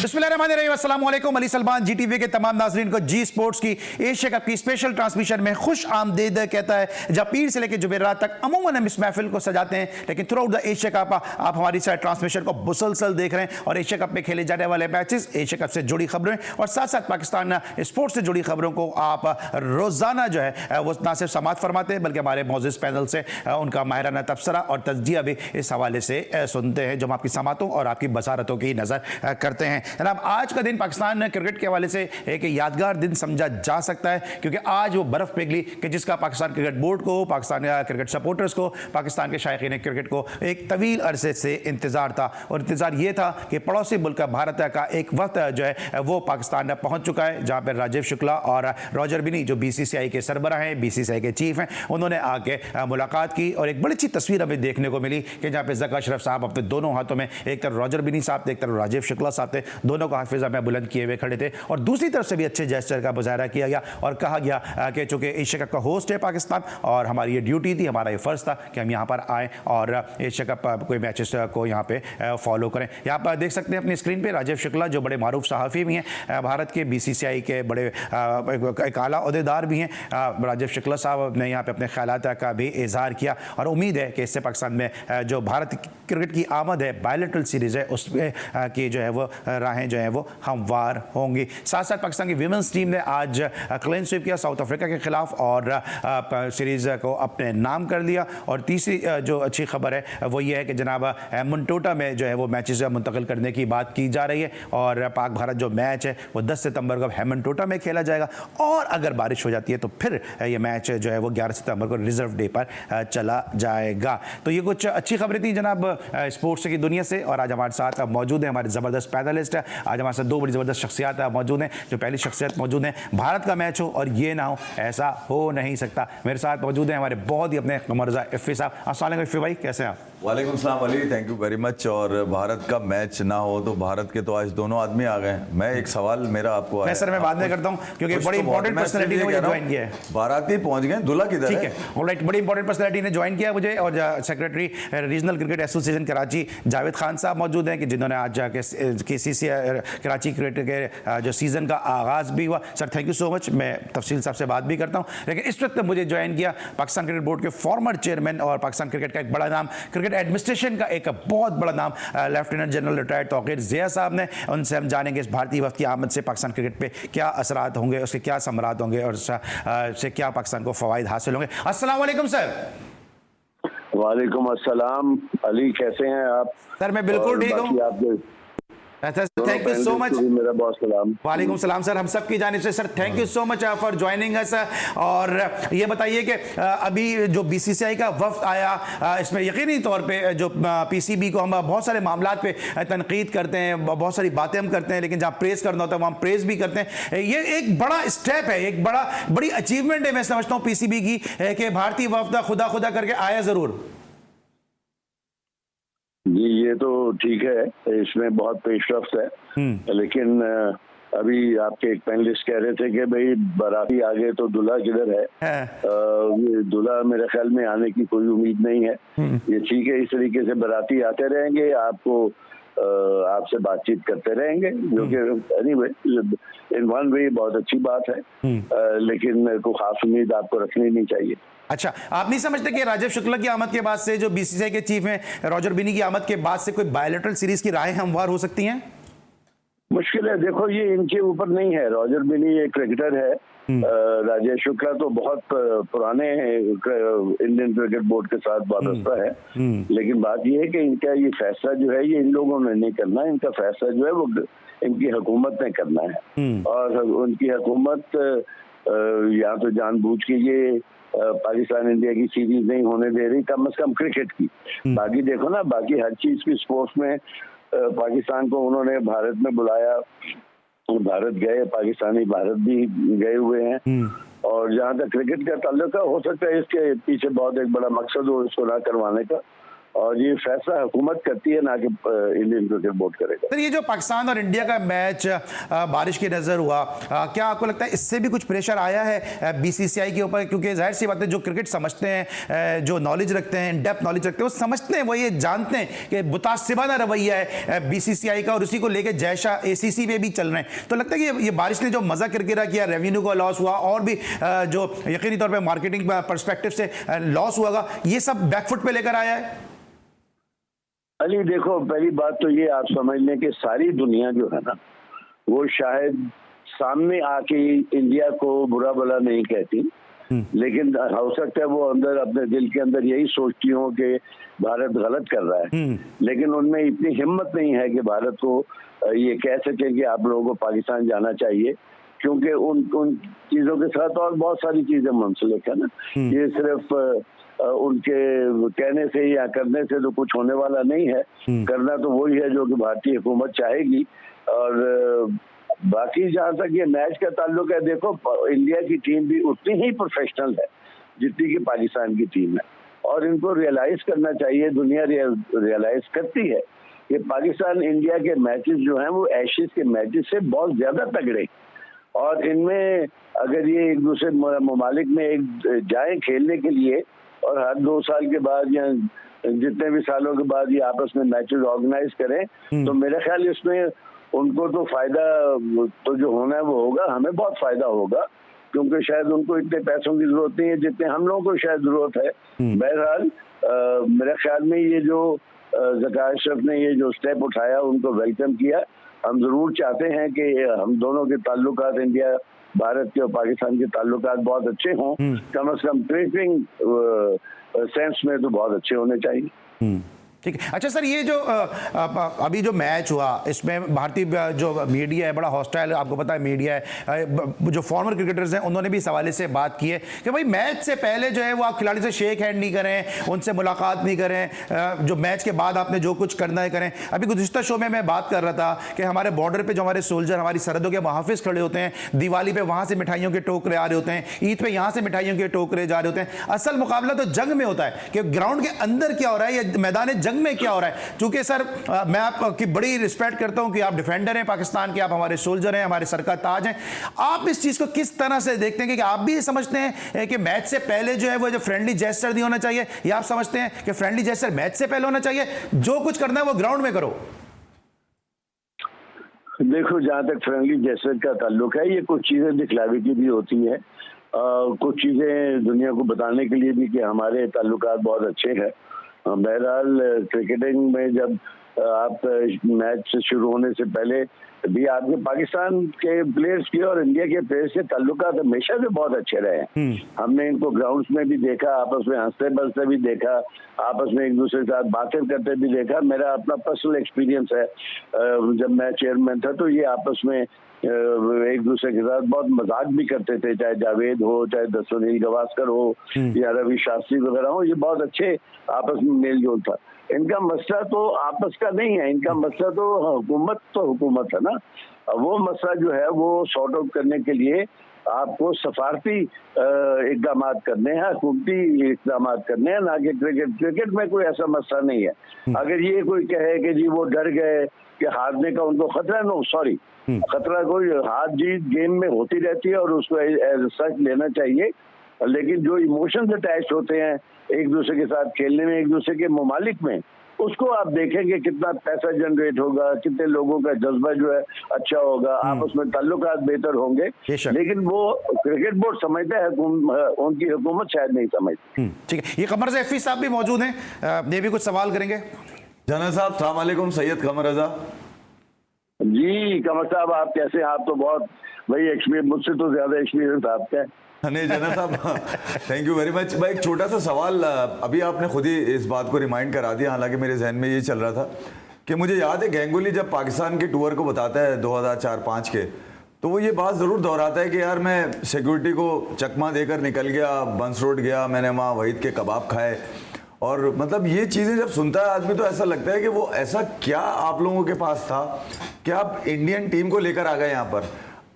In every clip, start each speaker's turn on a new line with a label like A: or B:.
A: बिस्मिल्लाहिर्रहमानिर्रहीम, अस्सलाम वालेकुम। अली सलमान जीटीवी के तमाम नाज़रीन को जी स्पोर्ट्स की एशिया कप की स्पेशल ट्रांसमिशन में खुश आमदीद कहता है। जब पीर से लेकर जुमेरात तक अमूमन हम इस महफिल को सजाते हैं, लेकिन through out the Asia cup आप हमारी साइड ट्रांसमिशन को मुसलसल देख रहे हैं और एशिया कप में खेले जाने वाले मैचेस, एशिया कप से जुड़ी खबरें और साथ साथ पाकिस्तान स्पोर्ट्स से जुड़ी खबरों को आप रोजाना जो है वो ना सिर्फ समाअत फरमाते हैं, बल्कि हमारे मौजूद पैनल से उनका माहिराना तबसरा और तज्जिया भी इस हवाले से सुनते हैं, जो हम आपकी समातों और आपकी बसारतों की नज़र करते हैं। जनाब, आज का दिन पाकिस्तान क्रिकेट के हवाले से एक यादगार दिन समझा जा सकता है, क्योंकि आज वो बर्फ पिघली कि जिसका पाकिस्तान क्रिकेट बोर्ड को, पाकिस्तान क्रिकेट सपोर्टर्स को, पाकिस्तान के शायकीन क्रिकेट को एक तवील अरसे से इंतजार था। और इंतजार ये था कि पड़ोसी मुल्क भारत का एक वक्त जो है वो पाकिस्तान पहुंच चुका है, जहां पर राजीव शुक्ला और रॉजर बिनी जो बीसीसीआई के सरबराह हैं, बीसीसीआई के चीफ हैं, उन्होंने आके मुलाकात की और एक बड़ी अच्छी तस्वीर हमें देखने को मिली कि जहां पे ज़का अशरफ साहब अपने दोनों हाथों में, एक तरफ रॉजर बिनी साहब थे, एक तरफ राजीव शुक्ला साहब थे, दोनों को हाफिज़ा में बुलंद किए हुए खड़े थे और दूसरी तरफ से भी अच्छे जेस्चर का मुजाहरा किया गया और कहा गया कि चूंकि एशिया कप का होस्ट है पाकिस्तान और हमारी ये ड्यूटी थी, हमारा ये फ़र्ज़ था कि हम यहाँ पर आएँ और एशिया कप कोई मैचेस को यहाँ पे फॉलो करें। यहाँ पर देख सकते हैं अपनी स्क्रीन पर राजीव शुक्ला, जो बड़े मारूफ सहाफ़ी भी हैं, भारत के बीसीसीआई के बड़े एक आला ओहदेदार भी हैं। राजीव शुक्ला साहब ने यहाँ पे अपने ख्यालात का भी इजहार किया और उम्मीद है कि इससे पाकिस्तान में जो भारत क्रिकेट की आमद है, बायलैटरल सीरीज़ है, उसमें की जो है वो राहें जो है वो हमवार होंगी। साथ साथ पाकिस्तान की विमेंस टीम ने आज क्लीन स्वीप किया साउथ अफ्रीका के खिलाफ और सीरीज़ को अपने नाम कर लिया। और तीसरी जो अच्छी खबर है वो ये है कि जनाब हेमनटोटा में जो है वो मैचेस मुंतकिल करने की बात की जा रही है और पाक भारत जो मैच है वो 10 सितंबर को हेमनटोटा में खेला जाएगा और अगर बारिश हो जाती है तो फिर ये मैच जो है वो 11 सितंबर को रिजर्व डे पर चला जाएगा। तो ये कुछ अच्छी खबरें थी जनाब स्पोर्ट्स की दुनिया से। और आज हमारे साथ मौजूद है हमारे ज़बरदस्त पैनलिस्ट है, आज हमारे साथ दो बड़ी ज़बरदस्त शख्सियत मौजूद हैं। जो पहली शख्सियत मौजूद है, भारत का मैच हो और ये ना हो, ऐसा हो नहीं सकता। मेरे साथ मौजूद हैं हमारे बहुत ही अपने मरजा इफ़ी साहब। अस्सलाम वालेकुम इफ़ी भाई, कैसे हैं आप?
B: वालेकुम सलाम Ali, thank you very much. और भारत का मैच ना हो तो भारत के तो आज दोनों आदमी आ गए। मैं एक सवाल मेरा आपको
A: मैं सर मैं बाद में करता हूं क्योंकि बड़ी इंपॉर्टेंट पर्सनालिटी ने मुझे ज्वाइन किया है।
B: बाराती पहुंच गए, दूल्हा किधर है?
A: ठीक है, ऑलराइट, बड़ी इंपॉर्टेंट पर्सनालिटी ने ज्वाइन किया मुझे और secretary regional cricket association Karachi Javed Khan साहब मौजूद हैं कि जिन्होंने आज केसीसी कराची क्रिकेट के जो सीजन का आगाज़ भी हुआ। Sir thank you so much, मैं तफसील साहब से बात भी करता हूँ। लेकिन इस वक्त मुझे ज्वाइन किया पाकिस्तान क्रिकेट बोर्ड के फॉर्मर चेयरमैन और पाकिस्तान क्रिकेट का एक बड़ा नाम, क्रिकेट एडमिनिस्ट्रेशन का एक बहुत बड़ा नाम, lieutenant general retired Tauqeer Zia साहब ने। उनसे हम जानेंगे इस भारतीय वक्त की आमद से पाकिस्तान क्रिकेट पे क्या असरात होंगे, उसके क्या समरात होंगे और से क्या पाकिस्तान को फ़वाइद हासिल होंगे। अस्सलाम वालेकुम सर।
C: वालेकुम अस्सलाम अली, कैसे हैं आप?
A: सर मैं बिल्कुल ठीक हूँ। Thank you so much.
C: मेरा बहुत सलाम।
A: वालेकुम सलाम सर, हम सब की जानिब से sir thank you so much for joining us. और ये बताइए कि अभी जो बीसीसीआई का वफ्द आया, इसमें यकीनी तौर पे जो पीसीबी को हम बहुत सारे मामलात पे तनकीद करते हैं, बहुत सारी बातें हम करते हैं, लेकिन जहाँ प्रेस करना होता है वहाँ प्रेस भी करते हैं। ये एक बड़ा स्टेप है, एक बड़ी अचीवमेंट है मैं समझता हूँ पीसीबी की, कि भारतीय वफ्द खुदा खुदा करके आया ज़रूर।
C: जी ये तो ठीक है, इसमें बहुत पेशरफ्त है, लेकिन अभी आपके एक पैनलिस्ट कह रहे थे कि भाई बाराती आ गए तो दूल्हा किधर है? ये दूल्हा मेरे ख्याल में आने की कोई उम्मीद नहीं है। ये ठीक है, इस तरीके से बाराती आते रहेंगे, आपको आपसे बातचीत करते रहेंगे, जो कि एनीवे इन वन वे बहुत अच्छी बात है, लेकिन मेरे को खास उम्मीद आपको रखनी नहीं चाहिए।
A: अच्छा, आप नहीं समझते कि राजीव शुक्ला की आमद के बाद से, जो बीसीसीआई के चीफ हैं रॉजर बिनी की आमद के बाद से, कोई बायलैटरल सीरीज की राहें हमवार हो सकती हैं?
C: मुश्किल है, देखो ये इनके ऊपर नहीं है। रॉजर बिनी एक क्रिकेटर है, राजेश शुक्ला तो बहुत पुराने इंडियन क्रिकेट बोर्ड के साथ वाबस्ता है, लेकिन बात यह है कि इनका ये फैसला जो है ये इन लोगों ने नहीं करना, इनका फैसला जो है वो इनकी हुकूमत ने करना है। और उनकी हुकूमत या तो जानबूझ के ये पाकिस्तान इंडिया की सीरीज नहीं होने दे रही, कम से कम क्रिकेट की। बाकी देखो ना, बाकी हर चीज की स्पोर्ट्स में पाकिस्तान को उन्होंने भारत में बुलाया, भारत गए, पाकिस्तानी भारत भी गए हुए हैं। और जहाँ तक क्रिकेट का ताल्लुक है, हो सकता है इसके पीछे बहुत एक बड़ा मकसद हो इसको ना करवाने का, और ये फैसला हुकूमत करती है, ना कि इंडियन क्रिकेट बोर्ड करेगा।
A: सर, ये जो पाकिस्तान और इंडिया का मैच बारिश की नज़र हुआ, क्या आपको लगता है इससे भी कुछ प्रेशर आया है बीसीसीआई के ऊपर? क्योंकि जाहिर सी बात है, जो क्रिकेट समझते हैं, जो नॉलेज रखते हैं, डेप्थ नॉलेज रखते हैं, वो समझते हैं, वो ये जानते हैं कि मुतासिबाना रवैया है बीसीसीआई का, और उसी को लेकर जैशा एसीसी में भी चल रहे हैं। तो लगता है कि ये बारिश ने जो मजा किरकिरा किया, रेवेन्यू का लॉस हुआ, और भी जो यकीनी तौर पर मार्केटिंग परस्पेक्टिव से लॉस हुआ, ये सब बैकफुट पे लेकर आया है।
C: अली देखो, पहली बात तो ये आप समझ लें कि सारी दुनिया जो है ना, वो शायद सामने आके इंडिया को बुरा भला नहीं कहती, लेकिन हो सकता है वो अंदर अपने दिल के अंदर यही सोचती हो कि भारत गलत कर रहा है, लेकिन उनमें इतनी हिम्मत नहीं है कि भारत को ये कह सके कि आप लोगों को पाकिस्तान जाना चाहिए, क्योंकि उन चीजों के साथ और बहुत सारी चीजें मुंसलिक है ना। ये सिर्फ उनके कहने से या करने से तो कुछ होने वाला नहीं है। करना तो वही है जो कि भारतीय हुकूमत चाहेगी। और बाकी जहाँ तक ये मैच का ताल्लुक है, देखो इंडिया की टीम भी उतनी ही प्रोफेशनल है जितनी कि पाकिस्तान की टीम है, और इनको रियलाइज करना चाहिए, दुनिया रियलाइज करती है कि पाकिस्तान इंडिया के मैचेस जो हैं वो एशियज के मैचेस से बहुत ज्यादा तगड़े, और इनमें अगर ये एक दूसरे ममालिक में एक जाए खेलने के लिए, और हर 2 साल के बाद या जितने भी सालों के बाद ये आपस में मैचेस ऑर्गेनाइज करें, तो मेरे ख्याल इसमें उनको तो फायदा तो जो होना है वो होगा, हमें बहुत फायदा होगा, क्योंकि शायद उनको इतने पैसों की जरूरत नहीं है जितने हम लोगों को शायद जरूरत है। बहरहाल मेरे ख्याल में ये जो ज़का अशरफ ने ये जो स्टेप उठाया, उनको वेलकम किया। हम जरूर चाहते हैं कि हम दोनों के ताल्लुकात, इंडिया भारत के और पाकिस्तान के ताल्लुकात बहुत अच्छे हों, कम से कम क्रिकेटिंग सेंस में तो बहुत अच्छे होने चाहिए।
A: ठीक है। अच्छा सर, ये जो अभी जो मैच हुआ, इसमें भारतीय जो मीडिया है बड़ा हॉस्टाइल, आपको पता है मीडिया है, जो फॉर्मर क्रिकेटर्स हैं उन्होंने भी इस हवाले से बात की है कि भाई मैच से पहले जो है वो आप खिलाड़ी से शेक हैंड नहीं करें, उनसे मुलाकात नहीं करें, जो मैच के बाद आपने जो कुछ करना है करें। अभी गुज़िश्ता शो में मैं बात कर रहा था कि हमारे बॉर्डर पर जो हमारे सोल्जर, हमारी सरहदों के मुहाफिज खड़े होते हैं, दिवाली पर वहाँ से मिठाइयों के टोकरे आ रहे होते हैं, ईद पर यहाँ से मिठाइयों के टोकरे जा रहे होते हैं। असल मुकाबला तो जंग में होता है कि ग्राउंड के अंदर क्या हो रहा है या मैदान जंग में क्या हो रहा है। चूंकि सर मैं आपकी बड़ी रिस्पेक्ट करता हूं कि आप डिफेंडर हैं पाकिस्तान के, आप हमारे सोल्जर हैं, हमारे सर का ताज हैं। आप इस चीज को किस तरह से देखते हैं कि आप भी समझते हैं कि मैच से पहले जो है वो जो फ्रेंडली जेस्चर नहीं होना चाहिए, या आप समझते हैं कि फ्रेंडली जेस्चर मैच से पहले होना चाहिए, जो कुछ करना है वो ग्राउंड में करो?
C: देखो, जहाँ तक फ्रेंडली जेस्चर का ताल्लुक है, ये कुछ चीजें दिखलावे की भी होती है, कुछ चीजें दुनिया को बताने के लिए भी कि हमारे ताल्लुकात बहुत अच्छे हैं। बहरहाल क्रिकेटिंग में जब आप मैच शुरू होने से पहले भी आपके पाकिस्तान के प्लेयर्स के और इंडिया के प्लेयर्स के ताल्लुकात हमेशा से बहुत अच्छे रहे हैं। हमने इनको ग्राउंड्स में भी देखा, आपस में हंसते बसते भी देखा, आपस में एक दूसरे के साथ बातें करते भी देखा। मेरा अपना पर्सनल एक्सपीरियंस है, जब मैं चेयरमैन था तो ये आपस में एक दूसरे के साथ बहुत मजाक भी करते थे, चाहे जावेद हो, चाहे सुनील गावस्कर हो या रवि शास्त्री वगैरह हो, ये बहुत अच्छे आपस में मेल जोल था। इनका मसला तो आपस का नहीं है, इनका मसला तो हुकूमत है ना। वो मसला जो है वो सॉर्ट आउट करने के लिए आपको सफारती इकदाम करने हैं, हुकूमती इकदाम करने हैं, ना कि क्रिकेट में कोई ऐसा मसला नहीं है। अगर ये कोई कहे कि जी वो डर गए कि हारने का उनको खतरा, नो सॉरी, खतरा कोई हार जीत गेम में होती रहती है और उसको एज सच लेना चाहिए, लेकिन जो इमोशंस अटैच होते हैं एक दूसरे के साथ खेलने में, एक दूसरे के ममालिक में, उसको आप देखेंगे कितना पैसा जनरेट होगा, कितने लोगों का जज्बा जो है अच्छा होगा, आपस में ताल्लुकात बेहतर होंगे। लेकिन वो क्रिकेट बोर्ड समझता है, उनकी हुकूमत शायद नहीं समझती।
A: ठीक है। ये कमर ज़ैफ़ी साहब भी मौजूद हैं, ये भी कुछ सवाल करेंगे।
B: जना साहब अस्सलाम वालेकुम, सैयद कमर रजा
C: जी। कमर साहब आप कैसे हैं? आप तो बहुत भाई एक्सपीरियंस, मुझसे तो ज्यादा एक्सपीरियंस आपका है।
B: नहीं जना साहब, थैंक यू वेरी मच। भाई एक छोटा सा सवाल, अभी आपने खुद ही इस बात को रिमाइंड करा दिया, हालांकि मेरे जहन में ये चल रहा था कि मुझे याद है गांगुली जब पाकिस्तान के टूर को बताता है 2004-05 के, तो वो ये बात ज़रूर दोहराता है कि यार मैं सिक्योरिटी को चकमा देकर निकल गया, बंस रोड गया, मैंने वहाँ वहीद के कबाब खाए, और मतलब ये चीज़ें जब सुनता है आदमी तो ऐसा लगता है कि वो ऐसा क्या आप लोगों के पास था कि आप इंडियन टीम को लेकर आ गए यहाँ पर।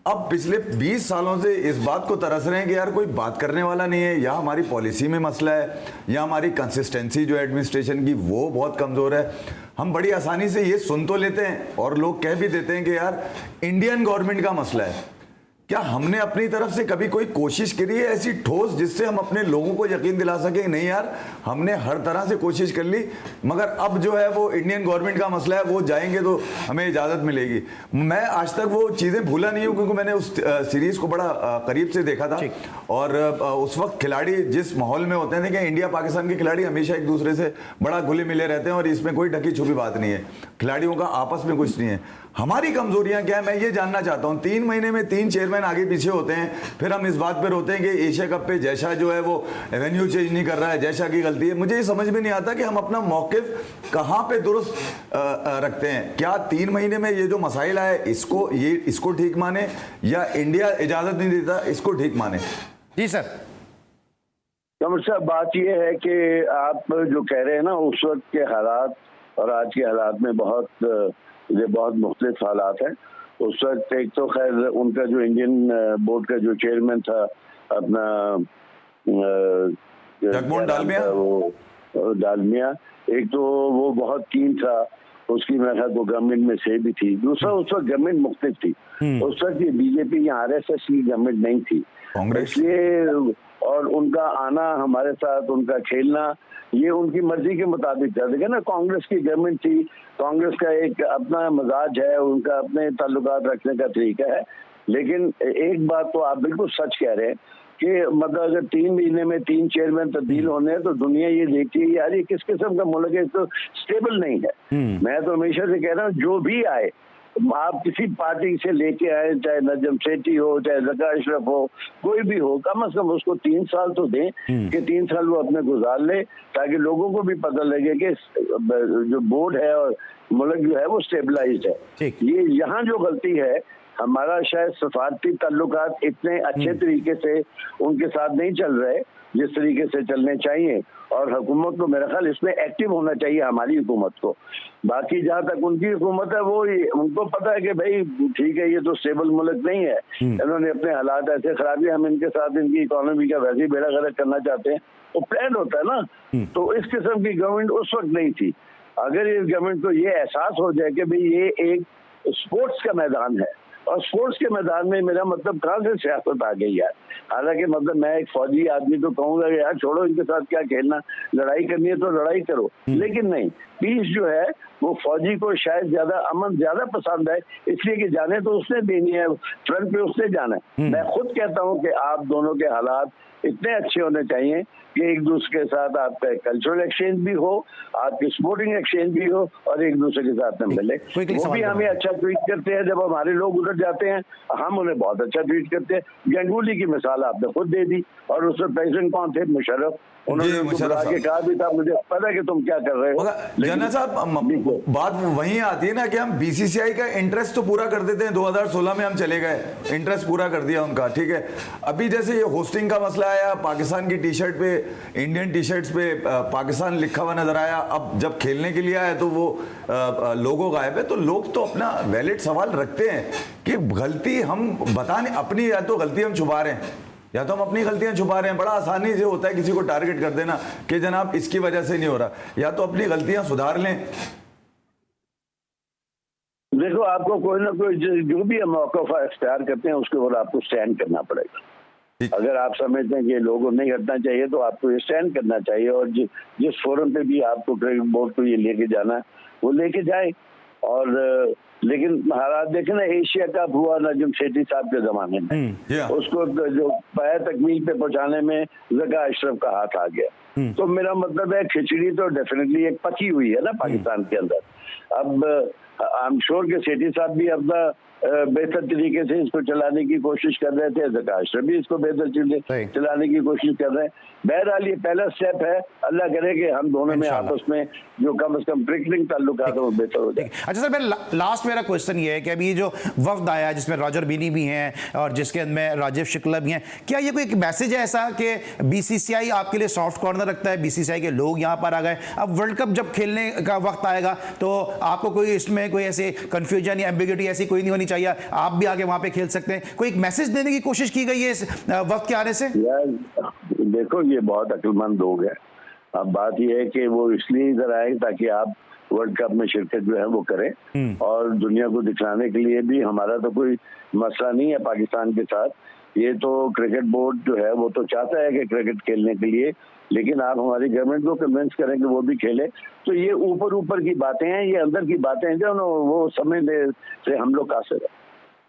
B: अब पिछले 20 सालों से इस बात को तरस रहे हैं कि यार कोई बात करने वाला नहीं है, या हमारी पॉलिसी में मसला है, या हमारी कंसिस्टेंसी जो एडमिनिस्ट्रेशन की वो बहुत कमज़ोर है। हम बड़ी आसानी से ये सुन तो लेते हैं और लोग कह भी देते हैं कि यार इंडियन गवर्नमेंट का मसला है। क्या हमने अपनी तरफ से कभी कोई कोशिश करी है ऐसी ठोस जिससे हम अपने लोगों को यकीन दिला सके कि नहीं यार हमने हर तरह से कोशिश कर ली, मगर अब जो है वो इंडियन गवर्नमेंट का मसला है, वो जाएंगे तो हमें इजाज़त मिलेगी। मैं आज तक वो चीज़ें भूला नहीं हूँ क्योंकि मैंने उस सीरीज़ को बड़ा करीब से देखा था और उस वक्त खिलाड़ी जिस माहौल में होते थे कि इंडिया पाकिस्तान के खिलाड़ी हमेशा एक दूसरे से बड़ा घुले मिले रहते हैं और इसमें कोई ढकी छुपी बात नहीं है, खिलाड़ियों का आपस में कुछ नहीं है। हमारी कमजोरियां क्या है मैं ये जानना चाहता हूं। 3 महीने में 3 चेयरमैन आगे पीछे होते हैं, फिर हम इस बात पर होते हैं कि एशिया कप पे जयशाह जो है वो एवेन्यू चेंज नहीं कर रहा है, जयशाह की गलती है। मुझे ये समझ में नहीं आता कि हम अपना मौकिफ कहां पे दुरुस्त रखते हैं। क्या 3 महीने में ये जो मसाइल आए इसको ठीक माने, या इंडिया इजाजत नहीं देता इसको ठीक माने?
A: जी सर।
C: कमर साहब, बात यह है कि आप जो कह रहे हैं ना, उस वक्त के हालात और आज के हालात में बहुत मुख्तलिफ हालात हैं। उस वक्त एक तो खैर उनका जो इंडियन बोर्ड का जो चेयरमैन था अपना
B: जगमोहन डालमिया,
C: वो डालमिया, एक तो वो बहुत कीन था, उसकी मेरे ख्याल को गवर्नमेंट में से भी थी। दूसरा उस वक्त गवर्नमेंट मुख्तलिफ थी, उस वक्त ये बीजेपी या आरएसएस की गवर्नमेंट नहीं थी, इसलिए और उनका आना हमारे साथ, उनका खेलना ये उनकी मर्जी के मुताबिक था। देखिए ना, कांग्रेस की गवर्नमेंट थी, कांग्रेस का एक अपना मजाज है, उनका अपने ताल्लुकात रखने का तरीका है। लेकिन एक बात तो आप बिल्कुल सच कह रहे हैं कि मतलब अगर 3 महीने में 3 चेयरमैन तब्दील होने हैं तो दुनिया ये देखती है यार ये किस किस्म का मुल्क है, तो स्टेबल नहीं है। मैं तो हमेशा से कह रहा हूँ जो भी आए, आप किसी पार्टी से लेके आए, चाहे नजम सेठी हो, चाहे ज़का अशरफ हो, कोई भी हो, कम से कम उसको 3 साल तो दें कि 3 साल वो अपने गुजार ले, ताकि लोगों को भी पता लगे कि जो बोर्ड है और मुल्क जो है वो स्टेबलाइज्ड है। ये यहाँ जो गलती है, हमारा शायद सफारती ताल्लुकात इतने अच्छे तरीके से उनके साथ नहीं चल रहे जिस तरीके से चलने चाहिए, और हुकूमत को मेरा ख्याल इसमें एक्टिव होना चाहिए, हमारी हुकूमत को। बाकी जहाँ तक उनकी हुकूमत है वो उनको पता है कि भाई ठीक है ये तो स्टेबल मुल्क नहीं है, इन्होंने अपने हालात ऐसे खराब है, हम इनके साथ इनकी इकोनॉमी का वैसे ही बेड़ा गर्क करना चाहते हैं, वो प्लान होता है ना। तो इस किस्म की गवर्नमेंट उस वक्त नहीं थी। अगर इस गवर्नमेंट को ये एहसास हो जाए कि भाई ये एक स्पोर्ट्स का मैदान है, और स्पोर्ट्स के मैदान में मेरा मतलब कहाँ से सियासत आ गई यार। हालांकि मतलब मैं एक फौजी आदमी तो कहूंगा कि यार छोड़ो इनके साथ क्या खेलना, लड़ाई करनी है तो लड़ाई करो, लेकिन नहीं, पीस जो है वो फौजी को शायद ज्यादा अमन ज्यादा पसंद है, इसलिए कि जाने तो उसने देनी है, फ्रंट पे उसने जाना है। मैं खुद कहता हूँ कि आप दोनों के हालात इतने अच्छे होने चाहिए कि एक दूसरे के साथ आपका कल्चरल एक्सचेंज भी हो, आपकी स्पोर्टिंग एक्सचेंज भी हो, और एक दूसरे के साथ में मिले। वो भी हमें अच्छा ट्रीट करते हैं, जब हमारे लोग उधर जाते हैं हम उन्हें बहुत अच्छा ट्रीट करते हैं। गंगुली की मिसाल आपने खुद दे दी, और उसमें प्रेसिडेंट कौन थे? मुशर्रफ। उन्होंने आके कहा भी था मुझे पता है कि तुम क्या कर रहे हो।
B: जनरल साहब, बात वहीं आती है ना कि हम बीसीसीआई का इंटरेस्ट तो पूरा कर देते हैं। 2016 में हम चले गए, इंटरेस्ट पूरा कर दिया उनका, ठीक है। अभी जैसे ये होस्टिंग का मसला आया, पाकिस्तान की टी शर्ट पे, इंडियन टी शर्ट्स पे पाकिस्तान लिखा हुआ नजर आया, अब जब खेलने के लिए आया तो वो लोगो गायब है। तो लोग तो अपना वैलिड सवाल रखते हैं कि गलती हम बताने अपनी, या तो गलती हम छुपा रहे हैं या तो हम अपनी गलतियां छुपा रहे हैं। बड़ा आसानी से होता है किसी को टारगेट कर देना कि जनाब इसकी वजह से नहीं हो रहा, या तो अपनी गलतियां सुधार लें।
C: देखो, आपको कोई ना कोई जो भी मौका इख्तियार करते हैं उसके ऊपर आपको स्टैंड करना पड़ेगा। अगर आप समझते हैं कि लोगों नहीं हटना चाहिए तो आपको ये स्टैंड करना चाहिए, और जिस फोरम पे भी आपको क्रिकेट बोर्ड को ये लेके जाना है वो लेके जाए। और लेकिन हालात देखे ना, एशिया कप हुआ नजम सेठी साहब के जमाने में, उसको जो पाया तकमील पे पहुंचाने में ज़का अशरफ का हाथ आ गया। तो मेरा मतलब है खिचड़ी तो डेफिनेटली एक पकी हुई है ना पाकिस्तान के अंदर। अब आई एम श्योर कि सेठी साहब भी अपना बेहतर तरीके से इसको चलाने की कोशिश कर रहे थे, ज़का अशरफ भी इसको बेहतर चलाने की कोशिश कर रहे हैं। बहरहाल ये पहला स्टेप है, अल्लाह करे कि हम दोनों में आपस में जो कम से कम क्रिकेटिंग ताल्लुकात है वो बेहतर हो जाए।
A: अच्छा सर, लास्ट मेरा क्वेश्चन ये है कि अभी जो वफ्द आया जिसमें रॉजर बिनी भी हैं और जिसके अंदर राजीव शुक्ला भी हैं, क्या ये कोई एक मैसेज है ऐसा कि बीसीसीआई आपके लिए सॉफ्ट कॉर्नर रखता है, बीसीसीआई के लोग यहाँ पर आ गए, अब वर्ल्ड कप जब खेलने का वक्त आएगा तो आपको कोई इसमें हैं, कोई ऐसे कंफ्यूजन या एम्बिग्यूटी ऐसी कोई नहीं होनी चाहिए, आप भी आगे वहां पे खेल सकते हैं। कोई एक मैसेज देने की कोशिश की गई है इस वक्त के आने से?
C: यार देखो, ये बहुत अक्लमंद लोग हैं। अब बात यह है कि वो इसलिए इधर आए ताकि आप वर्ल्ड कप में शिरकत जो है वो करें, और दुनिया को दिखाने के लिए भी हमारा तो कोई मसला नहीं है पाकिस्तान के साथ। ये तो क्रिकेट बोर्ड जो है वो तो चाहता है कि क्रिकेट खेलने के लिए, लेकिन आप हमारी गवर्नमेंट को कन्विंस करें कि वो भी खेले। तो ये ऊपर ऊपर की बातें हैं, ये अंदर की बातें हैं जो वो समझने से हम लोग कासिर हैं।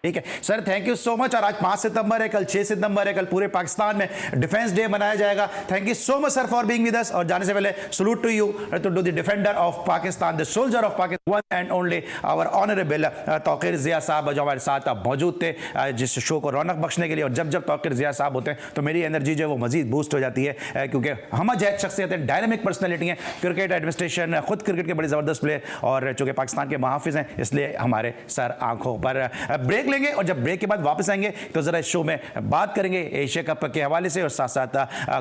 A: ठीक है sir, thank you so much. और आज 5 सितंबर है, कल 6 सितंबर है, कल पूरे पाकिस्तान में डिफेंस डे मनाया जाएगा। Thank you so much sir for being with us. और जाने से पहले salute to you to the defender of Pakistan, the soldier of Pakistan, one and only our honourable Tauqir Zia साहब जो हमारे साथ मौजूद थे जिस शो को रौनक बख्शने के लिए। और जब जब तौकीर जिया साहब होते हैं तो मेरी एनर्जी जो है वो मजीद बूस्ट हो जाती है, क्योंकि हम जैद शख्सियत हैं, डायनामिक पर्सनैलिटी हैं, क्रिकेट एडमिनिस्ट्रेशन, खुद क्रिकेट के बड़े ज़बरदस्त प्लेयर, और चूँकि पाकिस्तान के महाफिज हैं इसलिए हमारे सर आंखों पर। ब्रेक लेंगे और जब ब्रेक के बाद वापस आएंगे तो जरा इस शो में बात करेंगे एशिया कप के हवाले से और साथ साथ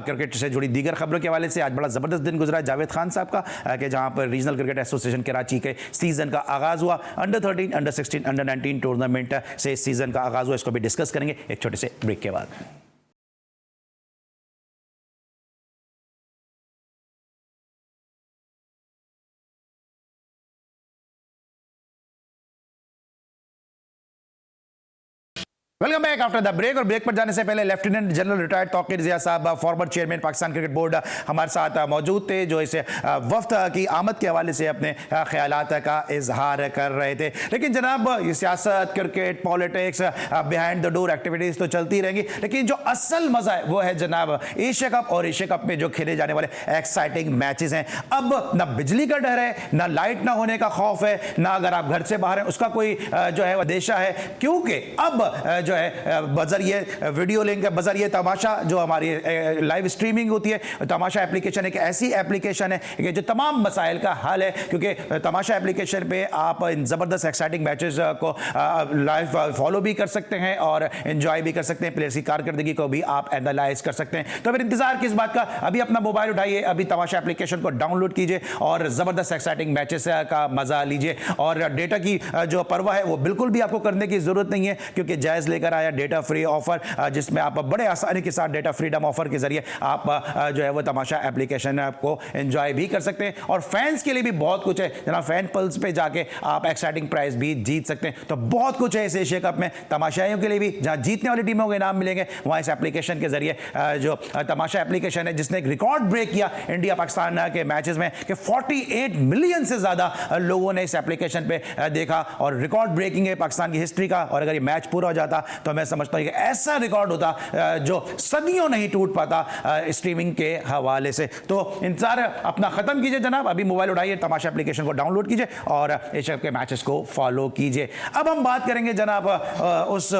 A: क्रिकेट से जुड़ी दीगर खबरों के हवाले से। आज बड़ा जबरदस्त दिन गुजरा जावेद खान साहब का कि जहां पर रीजनल क्रिकेट एसोसिएशन कराची के सीजन का आगाज हुआ। अंडर 13, अंडर 16, अंडर 19 टूर्नामेंट से इस सीजन का आगाज हुआ, इसको भी डिस्कस करेंगे एक छोटे से ब्रेक के बाद। Welcome back after the break. और ब्रेक पर जाने से पहले lieutenant general retired Tauqeer Zia साहब, former chairman Pakistan cricket board, हमारे साथ मौजूद थे, जो इस वफ्त की आमद के हवाले से अपने ख्यालात का इजहार कर रहे थे। लेकिन जनाब, ये सियासत, cricket, politics, behind the door activities तो चलती रहेंगी, लेकिन जो असल मज़ा है वो है जनाब एशिया कप, और एशिया कप में जो खेले जाने वाले एक्साइटिंग मैचेस हैं। अब ना बिजली का डर है, ना लाइट ना होने का खौफ है, ना अगर आप घर से बाहर हैं उसका कोई जो है अंदेशा है, क्योंकि अब जो है बजरिए वीडियो लिंक, बजरिए तमाशा जो हमारी लाइव स्ट्रीमिंग होती है, तमाशा एप्लीकेशन एक ऐसी एप्लीकेशन है कि जो तमाम मसाइल का हल है, क्योंकि तमाशा एप्लीकेशन पे आप इन ज़बरदस्त एक्साइटिंग मैचेस को लाइव फॉलो भी कर सकते हैं और एंजॉय भी कर सकते हैं, प्लेयर्स की कारकर्दगी को भी आप एनालाइज कर सकते हैं। तो फिर इंतजार किस बात का, अभी अपना मोबाइल उठाइए, अभी तमाशा एप्लीकेशन को डाउनलोड कीजिए और ज़बरदस्त एक्साइटिंग मैचेस का मजा लीजिए। और डेटा की जो परवाह है वो बिल्कुल भी आपको करने की जरूरत नहीं है, क्योंकि जायज़ लेकर आया डेटा फ्री ऑफर, जिसमें आप बड़े आसानी के साथ डेटा फ्रीडम ऑफर के जरिए आप जो है वो तमाशा एप्लीकेशन को एंजॉय भी कर सकते हैं। और फैंस के लिए भी बहुत कुछ है जनाब, फैन पल्स पे जाके आप एक्साइटिंग प्राइज भी जीत सकते हैं। तो बहुत कुछ है इस एशिया कप में, तमाशाइयों के लिए भी, जहां जीतने वाली टीमों को इनाम मिलेंगे, वहां इस एप्लीकेशन के जरिए जो तमाशा एप्लीकेशन है, जिसने एक रिकॉर्ड ब्रेक किया इंडिया पाकिस्तान के मैचेस में कि 48 मिलियन से ज्यादा लोगों ने इस एप्लीकेशन पे देखा, और रिकॉर्ड ब्रेकिंग है पाकिस्तान की हिस्ट्री का। और अगर ये मैच पूरा हो जाता तो मैं समझता हूं कि ऐसा रिकॉर्ड होता जो सदियों नहीं टूट पाता स्ट्रीमिंग के हवाले से। तो इंतजार अपना खत्म कीजिए जनाब, अभी मोबाइल उठाइए, तमाशा एप्लीकेशन को डाउनलोड कीजिए और एशिया के मैचेस को फॉलो कीजिए। अब हम बात करेंगे जनाब उस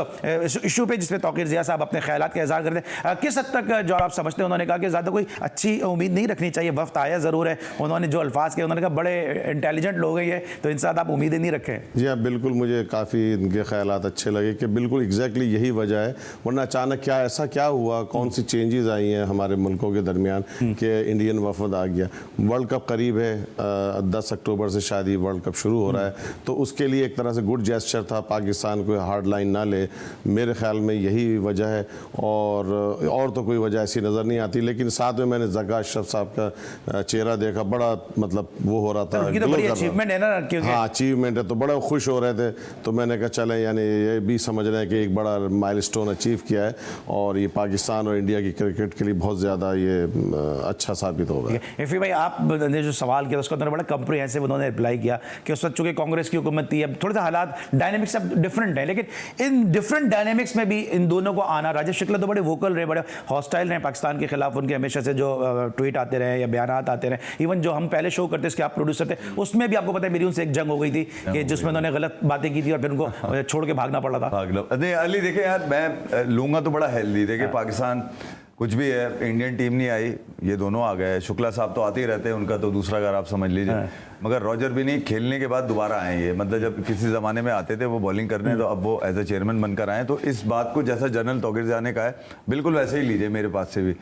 A: इशू पे जिसपे तौकीर जिया साहब अपने ख्यालात का इजहार करते हैं। किस हद तक जो आप समझते हैं, उन्होंने कहा कि ज़्यादा कोई अच्छी उम्मीद नहीं रखनी चाहिए, वक्त आया ज़रूर है, उन्होंने जो अल्फाज के, उन्होंने कहा बड़े इंटेलिजेंट लोग हैं ये, तो इनसे आप उम्मीदें नहीं रखें।
D: जी हाँ, बिल्कुल, मुझे काफ़ी इनके ख्यालात अच्छे लगे कि बिल्कुल एग्जैक्टली यही वजह है, वरना अचानक क्या ऐसा क्या हुआ, कौन सी चेंजेस आई हैं हमारे मुल्कों के दरमियान कि इंडियन वफद आ गया। वर्ल्ड कप करीब है, 10 अक्टूबर से शायद ये वर्ल्ड कप शुरू हो रहा है, तो उसके लिए एक तरह से गुड जेस्चर था, पाकिस्तान को हार्ड लाइन ना ले, मेरे ख्याल में यही वजह है। और तो कोई वजह ऐसी नज़र नहीं आती। लेकिन साथ में मैंने जका अशरफ साहब का चेहरा देखा, बड़ा मतलब वो हो रहा था,
A: तो बड़ी अचीवमेंट है ना,
D: हाँ अचीवमेंट है, तो बड़ा खुश हो रहे थे। तो मैंने कहा चलें, यानी ये भी समझ रहे हैं कि एक बड़ा माइलस्टोन अचीव किया है और ये पाकिस्तान और इंडिया की क्रिकेट के लिए बहुत ज़्यादा ये अच्छा साबित होगा।
A: इफ़ी भाई, आपने जो सवाल किया उसका उन्होंने बड़ा कंप्रिहेंसिव उन्होंने रिप्लाई किया कि उस वक्त चूँकि कांग्रेस की हुकूमत थी, अब थोड़ा सा हालात डायनेमिक्स अब डिफरेंट है, लेकिन इन डिफरेंट डायनेमिक्स में भी इन दोनों को आना, राजेश शुक्ला तो बड़े वोकल रहे, बड़े हॉस्टाइल रहे पाकिस्तान के खिलाफ, उनके हमेशा से जो ट्वीट आते रहे या बयान आते रहे। इवन जो हम पहले शो करते इसके आप प्रोड्यूसर थे, उसमें भी आपको पता है मेरी उनसे एक जंग हो गई थी कि जिसमें उन्होंने गलत बातें की थी और फिर उनको छोड़ के भागना पड़ा था।
B: नहीं अली, देखिए यार, मैं लूंगा तो बड़ा हेल्दी, देखिए पाकिस्तान कुछ भी है, इंडियन टीम नहीं आई, ये दोनों आ गए, शुक्ला साहब तो आते ही रहते हैं, उनका तो दूसरा घर आप समझ लीजिए। मगर रॉजर बिनी खेलने के बाद दोबारा आए ये, मतलब जब किसी ज़माने में आते थे वो बॉलिंग करने, तो अब वो एज ए चेयरमैन बनकर आए। तो इस बात को जैसा जनरल तौकीरजा ने कहा है बिल्कुल वैसे ही लीजिए मेरे पास से भी,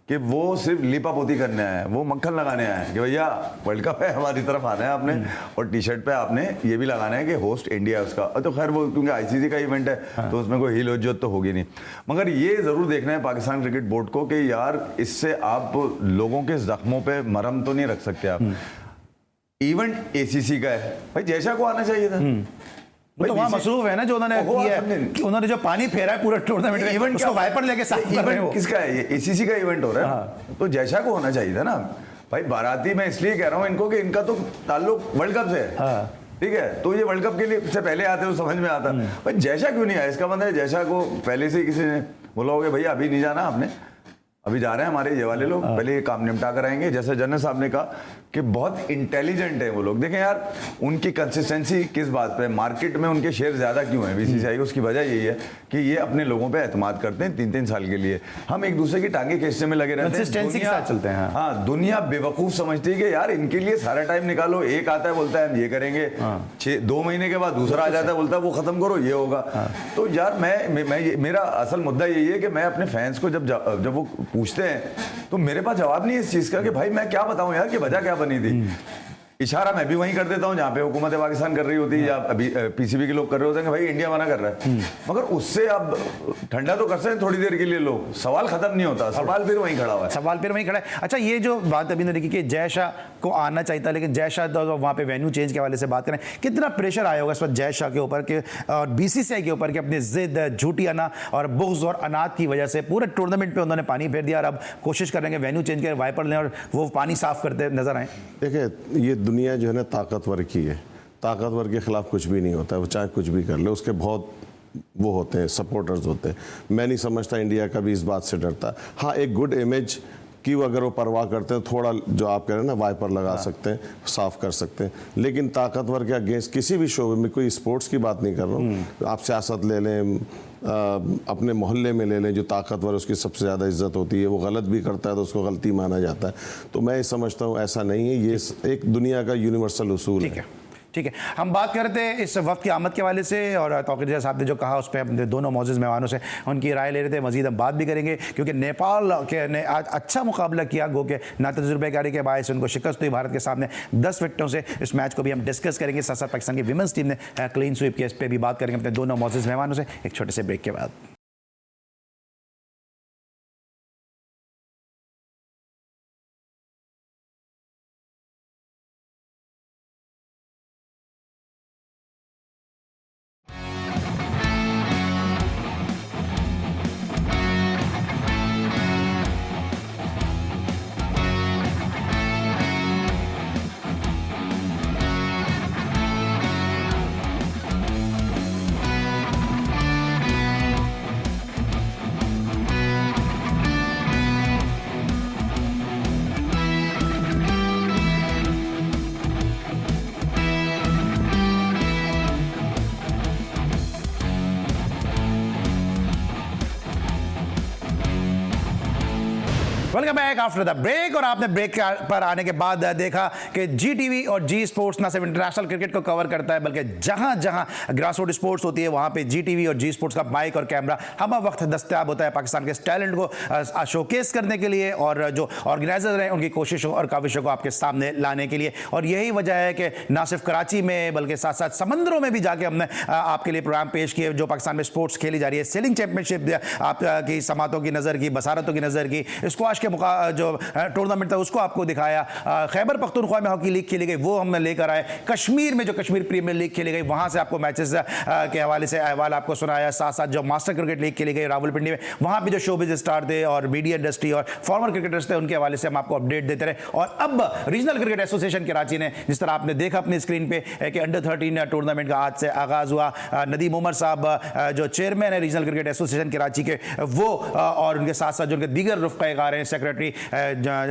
B: कि वो सिर्फ लिपापोती करने आए हैं, वो मक्खन लगाने आए हैं कि भैया वर्ल्ड कप है, हमारी तरफ आना है आपने, और टी शर्ट पे आपने ये भी लगाना है कि होस्ट इंडिया है उसका। तो खैर वो क्योंकि आईसीसी का इवेंट है तो उसमें कोई हिल हुज्जत तो होगी नहीं, मगर ये ज़रूर देखना है पाकिस्तान क्रिकेट बोर्ड को कि यार इससे आप लोगों के जख्मों पे मरहम तो नहीं रख सकते आप। इवेंट एसीसी का है भाई, जैशा को आना चाहिए था,
A: तो वहाँ मसरूफ है ना जो उन्होंने किया है, कि उन्होंने जो पानी फेरा है पूरा टूर्नामेंट में,
B: इवेंट
A: उसको वाइपर लेके साफ कर रहे हैं वो।
B: किसका है ये? एसीसी का इवेंट हो रहा है, तो जैशा को होना चाहिए था ना भाई। बाराती मैं इसलिए कह रहा हूँ इनको कि इनका तो ताल्लुक वर्ल्ड कप से है, ठीक है, तो ये वर्ल्ड कप के लिए से पहले आते तो समझ में आता भाई जैशा क्यों नहीं आया। इसका मतलब है जैशा को पहले से किसी ने बोला होगा भैया अभी नहीं जाना आपने, अभी जा रहे हैं हमारे ये वाले लोग, पहले ये काम निपटा कर आएंगे। जैसे जनरल साहब ने कहा कि बहुत इंटेलिजेंट है वो लोग। देखें यार उनकी कंसिस्टेंसी किस बात पे, मार्केट में उनके शेयर ज़्यादा क्यों हैं बीसीसीआई, उसकी वजह यही है कि ये अपने लोगों पे एतमाद करते हैं 3-3 साल के लिए। हम एक दूसरे की टांगे खींचने में लगे रहते हैं,
A: कंसिस्टेंसी के साथ चलते हैं।
B: हाँ, दुनिया बेवकूफ़ समझती है कि यार इनके लिए सारा टाइम निकालो। एक आता है बोलता है हम ये करेंगे, 2 महीने के बाद दूसरा आ जाता है बोलता है वो ख़त्म करो ये होगा। तो यार मैं मेरा असल मुद्दा यही है कि मैं अपने फैंस को जब वो पूछते हैं तो मेरे पास जवाब नहीं है इस चीज़ का कि भाई मैं क्या बताऊं यार कि वजह क्या बनी थी। इशारा मैं भी वहीं कर देता हूं जहां पे हुकूमत पाकिस्तान कर रही होती है या अभी पीसीबी के लोग कर रहे होते हैं कि भाई इंडिया मना कर रहा है, मगर उससे अब ठंडा तो कर सकते हैं थोड़ी देर के लिए लोग, सवाल खत्म नहीं होता, सवाल फिर वहीं खड़ा हुआ है।
A: सवाल फिर वहीं खड़ा है। अच्छा ये जो बात अभी ने देखी कि जय शाह को आना चाहिए था, लेकिन जय शाह तो वहाँ पे वेन्यू चेंज के हवाले से बात करें, कितना प्रेशर आया होगा इस वक्त जय शाह के ऊपर के और बीसीसीआई के ऊपर कि अपनी जिद, झूठी आना और बुग़्ज़ और अनाद की वजह से पूरे टूर्नामेंट पे उन्होंने पानी फेर दिया और अब कोशिश करेंगे वेन्यू चेंज कर वाइपर लें और वो पानी साफ करते नजर आए।
D: देखिए ये दुनिया जो है ना ताकतवर की है, ताकतवर के खिलाफ कुछ भी नहीं होता है, वो चाहे कुछ भी कर ले, उसके बहुत वो होते हैं सपोर्टर्स होते हैं। मैं नहीं समझता इंडिया का भी इस बात से डरता। हाँ एक गुड इमेज की अगर वो परवाह करते हैं, थोड़ा जो आप कह रहे हैं ना वाइपर लगा सकते हैं, साफ कर सकते हैं, लेकिन ताकतवर के अगेंस्ट किसी भी शो में, कोई स्पोर्ट्स की बात नहीं कर रहा हूँ, आप सियासत ले लें, अपने मोहल्ले में ले लें, जो ताकतवर उसकी सबसे ज़्यादा इज्जत होती है, वो गलत भी करता है तो उसको गलती माना जाता है। तो मैं समझता हूँ ऐसा नहीं है, ये एक दुनिया का यूनिवर्सल उसूल है।
A: ठीक है, हम बात कर रहे थे इस वक्त की आमद के हवाले से और तौकीरजा साहब ने जो कहा उस पर अपने दोनों मौजूद मेहमानों से उनकी राय ले रहे थे। मजीद हम बात भी करेंगे क्योंकि नेपाल के ने आज अच्छा मुकाबला किया, गो के ना तजुर्बेकारी के बायस उनको शिकस्त हुई भारत के सामने 10 विकेटों से। इस मैच को भी हम डिस्कस करेंगे, साथ साथ पाकिस्तान की विमेंस टीम ने क्लीन स्वीप के इस पर भी बात करेंगे अपने दोनों मौजूद मेहमानों से एक छोटे से ब्रेक के बाद। Welcome back after the break. और आपने ब्रेक पर आने के बाद देखा कि जी टीवी और जी स्पोर्ट्स ना सिर्फ इंटरनेशनल क्रिकेट को कवर करता है बल्कि जहां जहां ग्रास रूट स्पोर्ट्स होती है वहां पे जी टीवी और जी स्पोर्ट्स का माइक और कैमरा हम वक्त दस्तयाब होता है पाकिस्तान के इस टैलेंट को शोकेस करने के लिए और जो ऑर्गेनाइजर हैं उनकी कोशिशों और काविशों को आपके सामने लाने के लिए। और यही वजह है कि ना सिर्फ कराची में बल्कि साथ साथ समंदरों में भी जाके हमने आपके लिए प्रोग्राम पेश किए जो पाकिस्तान में स्पोर्ट्स खेली जा रही है। सेलिंग चैंपियनशिप आपकी समातों की नज़र की, बसारतों की नज़र की, स्क्वाश के जो टूर्नामेंट था उसको आपको दिखाया, खैबर पख्तूनख्वा में हॉकी लीग खेली गई वो हमने लेकर आए, कश्मीर में जो कश्मीर प्रीमियर लीग खेली गई वहां से आपको मैचेस के हवाले से अहवाल आपको सुनाया, साथ साथ जो मास्टर क्रिकेट लीग खेली गई रावलपिंडी में वहां भी जो शोबिज स्टार थे और मीडिया इंडस्ट्री और फॉर्मर क्रिकेटर्स थे उनके हवाले से हम आपको अपडेट देते रहे। और अब रीजनल क्रिकेट एसोसिएशन कराची ने, जिस तरह आपने देखा अपनी स्क्रीन पे कि अंडर 13 टूर्नामेंट का आज से आगाज हुआ, नदीम उमर साहब जो चेयरमैन है रीजनल क्रिकेट एसोसिएशन कराची के वो और उनके साथ साथ जो उनके दीगर रुफ़क़ाए-ए-कार हैं secretary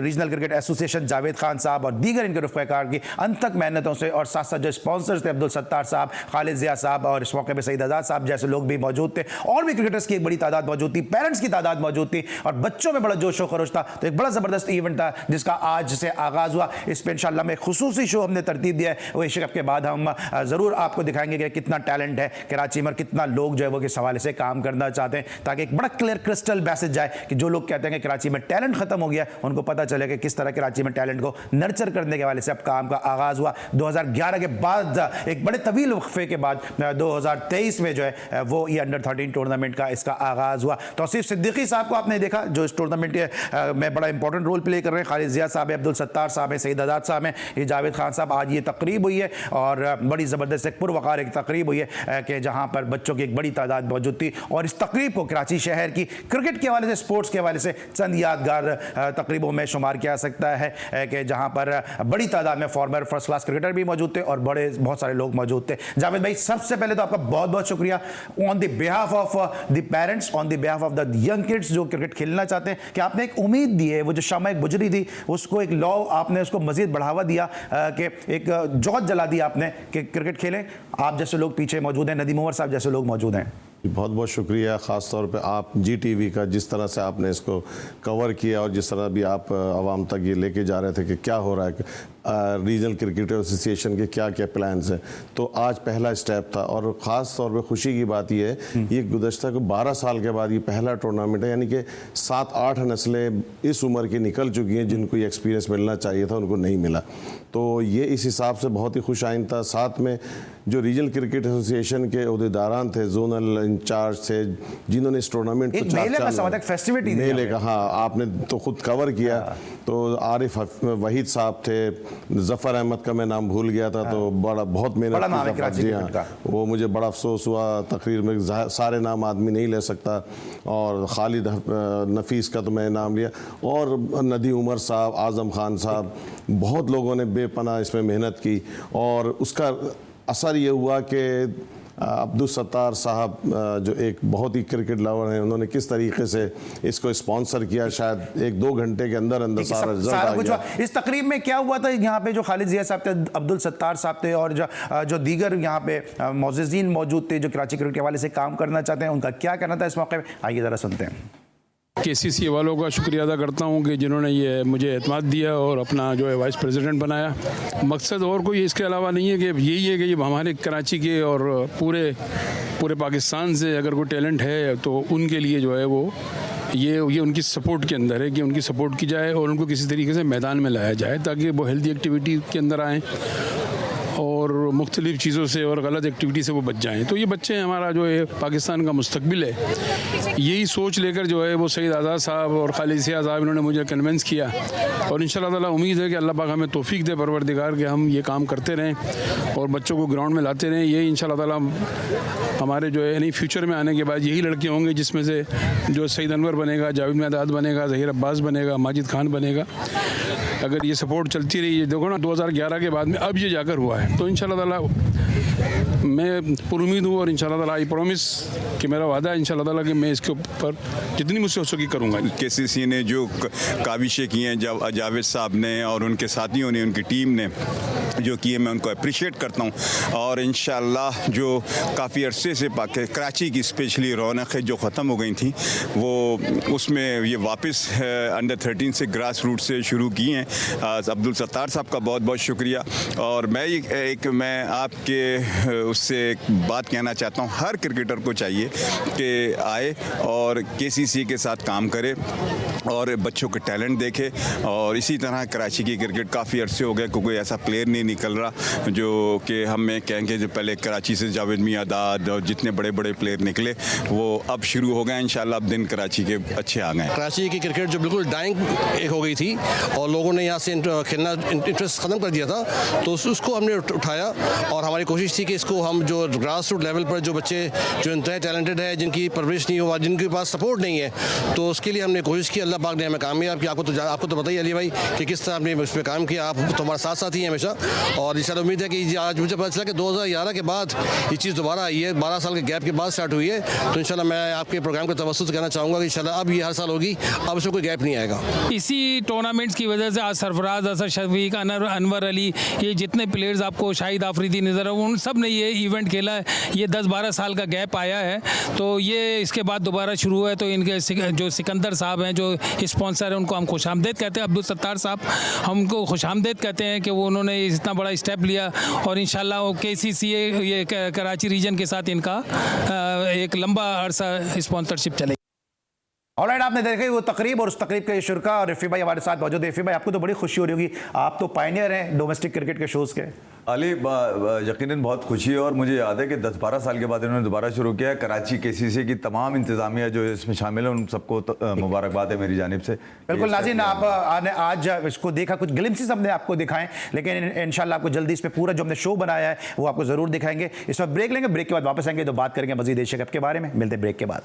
A: regional cricket association Javed Khan साहब और दीगर इनके रफ़ाकार की अनथक मेहनतों से, और साथ साथ जो स्पॉन्सर्स थे अब्दुल सत्तार साहब, खालिद जिया साहब और इस मौके पर सईद आज़ाद साहब जैसे लोग भी मौजूद थे, और भी क्रिकेटर्स की एक बड़ी तादाद मौजूद थी, पेरेंट्स की तादाद मौजूद थी, और बच्चों में बड़ा जोश व खरोश था। तो एक बड़ा ज़बरदस्त इवेंट था जिसका आज से आगाज़ हुआ। इस पर इंशाल्लाह में खुसूसी शो हमने तरतीब दिया है, वो एशिया कप के बाद हम ज़रूर आपको दिखाएंगे कि कितना टैलेंट है कराची में, कितना लोग जो है वो इस हवाले से काम करना चाहते हैं, ताकि एक बड़ा क्लियर क्रिस्टल मैसेज जाए कि जो लोग कहते हैं कि कराची में टैलेंट खत्म हो गया, उनको पता चले कि किस तरह कराची में टैलेंट को नर्चर करने के हवाले से अब काम का आगाज़ हुआ। 2011 के बाद एक बड़े तवील वक्फे के बाद 2023 में जो है वो ये अंडर 13 टूर्नामेंट का इसका आगाज़ हुआ। तौसीफ सिद्दीकी साहब को आपने देखा जो इस टूर्नामेंट में बड़ा इंपॉर्टेंट रोल प्ले कर रहे हैं। खालिद जिया साहब है, अब्दुल सत्तार साहब है, सईद आज़ाद साहब हैं, ये जावेद खान साहब। आज ये तकरीब हुई है और बड़ी ज़बरदस्त एक पुरवकार एक तकरीब हुई है कि जहाँ पर बच्चों की एक बड़ी तादाद मौजूद थी, और इस तकरीब को कराची शहर की क्रिकेट के हवाले से, स्पोर्ट्स के हवाले से चंद यादगार तकरीबों में शुमार किया सकता है कि जहाँ पर बड़ी तादाद में फॉर्मर फर्स्ट क्लास क्रिकेटर भी मौजूद थे और बहुत सारे लोग मौजूद थे। जावेद भाई, सबसे पहले तो आपका बहुत बहुत शुक्रिया on the behalf of the parents, on the behalf of the young kids जो क्रिकेट खेलना चाहते हैं, कि आपने एक उम्मीद दी है, वो जो शम्मा एक बुझरी थी उसको एक लौ आपने उसको मजीद बढ़ावा दिया, कि एक जोत जला दी आपने कि क्रिकेट खेलें। आप जैसे लोग पीछे मौजूद हैं, नदीम उमर साहब जैसे लोग मौजूद हैं।
D: बहुत बहुत शुक्रिया, ख़ास तौर पे आप GTV का, जिस तरह से आपने इसको कवर किया और जिस तरह भी आप आवाम तक ये लेके जा रहे थे कि क्या हो रहा है, रीजनल क्रिकेट एसोसिएशन के क्या क्या प्लान्स हैं। तो आज पहला स्टेप था, और ख़ास तौर पे खुशी की बात ये है ये गुज़श्ता को 12 साल के बाद ये पहला टूर्नामेंट है, यानी कि 7-8 नस्लें इस उम्र की निकल चुकी हैं जिनको ये एक्सपीरियंस मिलना चाहिए था, उनको नहीं मिला। तो ये इस हिसाब से बहुत ही खुश आइंद था। साथ में जो रीजनल क्रिकेट एसोसिएशन के अहदेदारान थे, जोनल इंचार्ज थे, जिन्होंने इस टूर्नामेंट को
A: फेस्टिविटी
D: मेले का, हाँ आपने तो खुद कवर किया। तो आरिफ वहीद साहब थे, जफ़र अहमद का मैं नाम भूल गया था, तो बहुत मेहनत की। हाँ, वो मुझे बड़ा अफसोस हुआ, तकरीर में सारे नाम आदमी नहीं ले सकता, और खालिद नफीस का तो मैंने नाम लिया, और नदी उमर साहब, आज़म खान साहब, बहुत लोगों ने बेपनाह इसमें मेहनत की, और उसका असर ये हुआ कि अब्दुल सत्तार साहब जो एक बहुत ही क्रिकेट लवर हैं, उन्होंने किस तरीके से इसको स्पॉन्सर किया, शायद 1-2 घंटे के अंदर अंदर सारा रिजल्ट आ गया।
A: इस तकरीब में क्या हुआ था, यहाँ पे जो खालिद जिया साहब थे, अब्दुल सत्तार साहब थे, और जो दीगर यहाँ पे मौजूदीन मौजूद थे जो कराची क्रिकेट के हवाले से काम करना चाहते हैं, उनका क्या कहना था इस मौके पर, आइए ज़रा सुनते हैं।
E: KCC वालों का शुक्रिया अदा करता हूँ कि जिन्होंने ये मुझे एतमाद दिया और अपना जो है वाइस प्रेसिडेंट बनाया। मकसद और कोई इसके अलावा नहीं है कि यही है कि ये हमारे कराची के और पूरे पाकिस्तान से अगर कोई टैलेंट है तो उनके लिए जो है वो ये उनकी सपोर्ट के अंदर है कि उनकी सपोर्ट की जाए और उनको किसी तरीके से मैदान में लाया जाए ताकि वो हेल्दी एक्टिविटी के अंदर आएँ और मुख्तलिफ़ चीज़ों से और गलत एक्टिविटी से वो बच जाएँ। तो ये बच्चे हमारा जो है पाकिस्तान का मुस्तकबिल है, यही सोच लेकर जो है वो सईद आज़ाद साहब और खालिद जिया साहब इन्होंने मुझे कन्विंस किया, और इंशाअल्लाह ताला उम्मीद है कि अल्लाह पाक हमें तौफीक दे परवरदिगार कि हम ये काम करते रहें और बच्चों को ग्राउंड में लाते रहें। यही इंशाअल्लाह ताला हमारे जो है यानी फ्यूचर में आने के बाद यही लड़के होंगे जिसमें से जो सईद अनवर बनेगा, जावेद मियादाद बनेगा, ज़हीर अब्बास बनेगा, माजिद खान बनेगा। अगर ये सपोर्ट चलती रही है, देखो ना 2011 के बाद में अब ये जाकर हुआ है, तो इंशाल्लाह ताला मैं पुरुमीद हूँ और इंशाल्लाह ताला आई प्रॉमिस कि मेरा वादा है इंशाल्लाह ताला कि मैं इसके ऊपर जितनी मुझसे हो सकी करूँगा।
F: KCC ने जो काविशें की हैं जावेद साहब ने और उनके साथियों ने, उनकी टीम ने जो किए, मैं उनको अप्रिशिएट करता हूँ, और इंशाल्लाह जो काफ़ी अरसे से कराची की स्पेशली रौनक है जो ख़त्म हो गई थी, वो उसमें ये वापस अंडर 13 से ग्रास रूट से शुरू की हैं। अब्दुल सत्तार साहब का बहुत बहुत शुक्रिया। और मैं आपके उससे एक बात कहना चाहता हूँ, हर क्रिकेटर को चाहिए कि आए और KCC के साथ काम करे और बच्चों के टैलेंट देखे। और इसी तरह कराची की क्रिकेट काफ़ी अरसे हो गए कोई ऐसा प्लेयर नहीं निकल रहा जो कि हमें कहेंगे जो पहले कराची से जावेद मियादाद और जितने बड़े बड़े प्लेयर निकले वो अब शुरू हो गए। इंशाल्लाह अब दिन कराची के अच्छे आ गए।
G: कराची की क्रिकेट जो बिल्कुल डाइंग एक हो गई थी और लोगों ने यहाँ से खेलना इंटरेस्ट ख़त्म कर दिया था, तो उसको हमने उठाया और हमारी कोशिश थी कि इसको हम जो ग्रास रूट लेवल पर जो बच्चे जो इंतहा टैलेंटेड है, जिनकी परवरिश नहीं हुआ, जिनके पास सपोर्ट नहीं है, तो उसके लिए हमने कोशिश की। अल्लाह पाक ने हमें कामयाब किया। आपको तो पता ही अली भाई कि किस तरह हमने उस पर काम किया। आप तो हमारे साथ साथ ही हैं हमेशा। और इंशाल्लाह उम्मीद है कि आज मुझे पता चला कि 2011 के बाद ये चीज़ दोबारा आई है, 12 साल के गैप के बाद स्टार्ट हुई है। तो इंशाल्लाह मैं आपके प्रोग्राम के तवज्जुह से कहना चाहूँगा कि इंशाल्लाह अब ये हर साल होगी, अब इसमें कोई गैप नहीं आएगा।
H: इसी टूर्नामेंट्स की वजह से आज सरफराज, असद शफीक, अनवर अली, ये जितने प्लेयर्स आपको, शाहिद आफरीदी नज़र है, उन सब ने ये इवेंट खेला है। ये 10-12 साल का गैप आया है, तो ये इसके बाद दोबारा शुरू हुआ है। तो इनके जो सिकंदर साहब हैं, जो स्पॉन्सर हैं, उनको हम खुशामदीद कहते हैं। अब्दुल सत्तार साहब, हम उनको खुशामदीद कहते हैं कि वो उन्होंने इतना बड़ा स्टेप लिया और इंशाल्लाह वो KCCA ये कराची रीजन के साथ इनका एक लंबा अरसा स्पॉन्सरशिप चलेगी।
A: ऑलराइट, आपने देखा वो तकरीब और उस तकरीब के शुरका और रफ़ी भाई हमारे साथ मौजूद है। रफ़ी भाई, आपको तो बड़ी खुशी हो रही होगी, आप तो पायनियर हैं डोमेस्टिक क्रिकेट के शोज़ के।
B: अली, यकीनन बहुत खुशी है और मुझे याद है कि 10-12 साल के बाद इन्होंने दोबारा शुरू किया है। कराची KCCA की तमाम इंतजामिया जो इसमें शामिल है, उन सबको मुबारकबाद है मेरी जानिब से।
A: बिल्कुल नाज़रीन, आप आज इसको देखा, कुछ ग्लिम्सेस हमने आपको दिखाएं, लेकिन इंशाल्लाह आपको जल्दी इस पर पूरा जो हमने शो बनाया है वो आपको ज़रूर दिखाएंगे। इस वक्त ब्रेक लेंगे, ब्रेक के बाद वापस आएंगे तो बात करेंगे मज़ीद एशिया कप के बारे में। मिलते हैं ब्रेक के बाद।